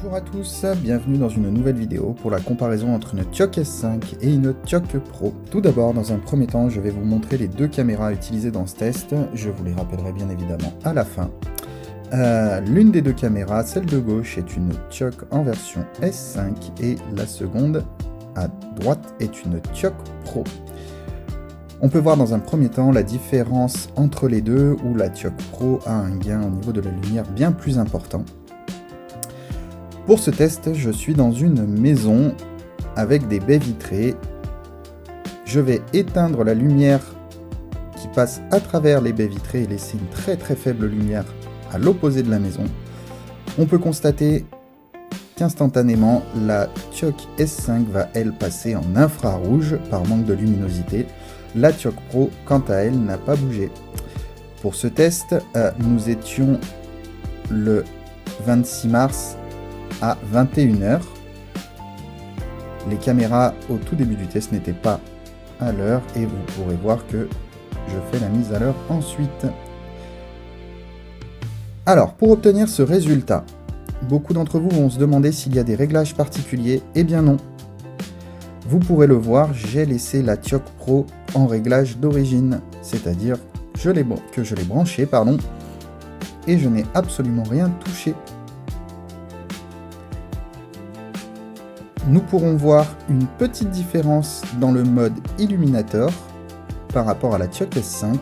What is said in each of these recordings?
Bonjour à tous, bienvenue dans une nouvelle vidéo pour la comparaison entre une TIOC S5 et une TIOC Pro. Tout d'abord, dans un premier temps, je vais vous montrer les deux caméras utilisées dans ce test, je vous les rappellerai bien évidemment à la fin. L'une des deux caméras, celle de gauche, est une TIOC en version S5 et la seconde, à droite, est une TIOC Pro. On peut voir dans un premier temps la différence entre les deux, où la TIOC Pro a un gain au niveau de la lumière bien plus important. Pour ce test, je suis dans une maison avec des baies vitrées. Je vais éteindre la lumière qui passe à travers les baies vitrées et laisser une très faible lumière à l'opposé de la maison. On peut constater qu'instantanément, la TIOC S5 va elle passer en infrarouge par manque de luminosité. La TIOC Pro, quant à elle, n'a pas bougé. Pour ce test, nous étions le 26 mars à 21 h. Les caméras au tout début du test n'étaient pas à l'heure et vous pourrez voir que je fais la mise à l'heure ensuite. Alors, pour obtenir ce résultat, beaucoup d'entre vous vont se demander s'il y a des réglages particuliers. Eh bien non. Vous pourrez le voir, j'ai laissé la TIOC Pro en réglage d'origine, c'est-à-dire que je l'ai branché, et je n'ai absolument rien touché. Nous pourrons voir une petite différence dans le mode illuminateur par rapport à la TIOC S5.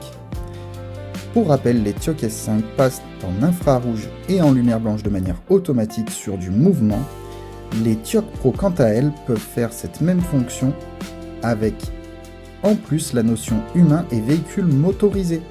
Pour rappel, les TIOC S5 passent en infrarouge et en lumière blanche de manière automatique sur du mouvement. Les TIOC Pro, quant à elles, peuvent faire cette même fonction avec en plus la notion humain et véhicule motorisé.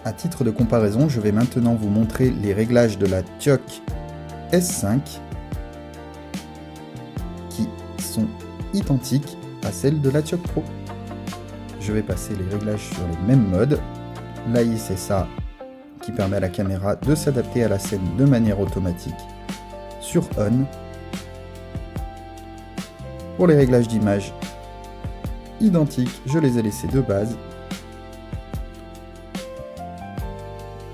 À titre de comparaison, je vais maintenant vous montrer les réglages de la TIOC S5 qui sont identiques à celles de la TIOC Pro. Je vais passer les réglages sur les mêmes modes. L'AISSA qui permet à la caméra de s'adapter à la scène de manière automatique sur On. Pour les réglages d'image, identiques, je les ai laissés de base.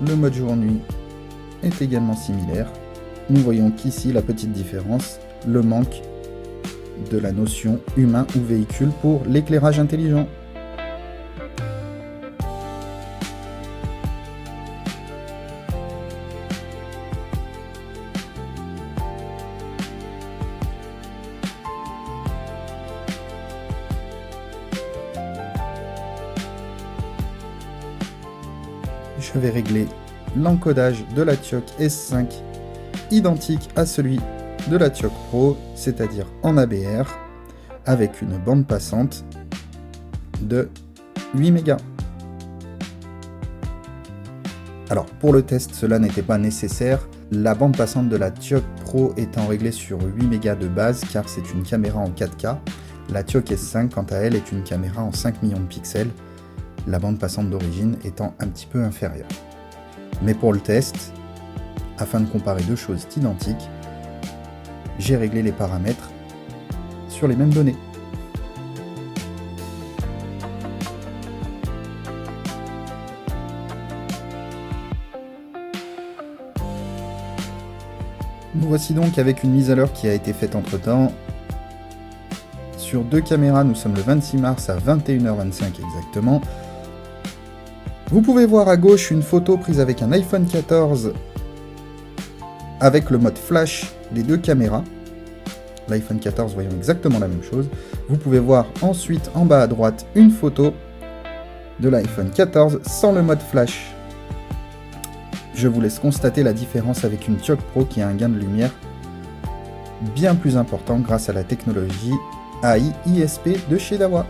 Le mode jour-nuit est également similaire. Nous voyons qu'ici la petite différence, le manque de la notion humain ou véhicule pour l'éclairage intelligent. Je vais régler l'encodage de la TIOC S5 identique à celui de la TIOC Pro, c'est-à-dire en ABR, avec une bande passante de 8 mégas. Alors pour le test, cela n'était pas nécessaire, la bande passante de la TIOC Pro étant réglée sur 8 mégas de base car c'est une caméra en 4K, la TIOC S5 quant à elle est une caméra en 5 millions de pixels, la bande passante d'origine étant un petit peu inférieure. Mais pour le test, afin de comparer deux choses identiques, j'ai réglé les paramètres sur les mêmes données. Nous voici donc avec une mise à l'heure qui a été faite entre temps. Sur deux caméras, nous sommes le 26 mars à 21 h 25 exactement. Vous pouvez voir à gauche une photo prise avec un iPhone 14 avec le mode flash des deux caméras. L'iPhone 14 voyant exactement la même chose. Vous pouvez voir ensuite en bas à droite une photo de l'iPhone 14 sans le mode flash. Je vous laisse constater la différence avec une TIOC Pro qui a un gain de lumière bien plus important grâce à la technologie AI ISP de chez Dahua.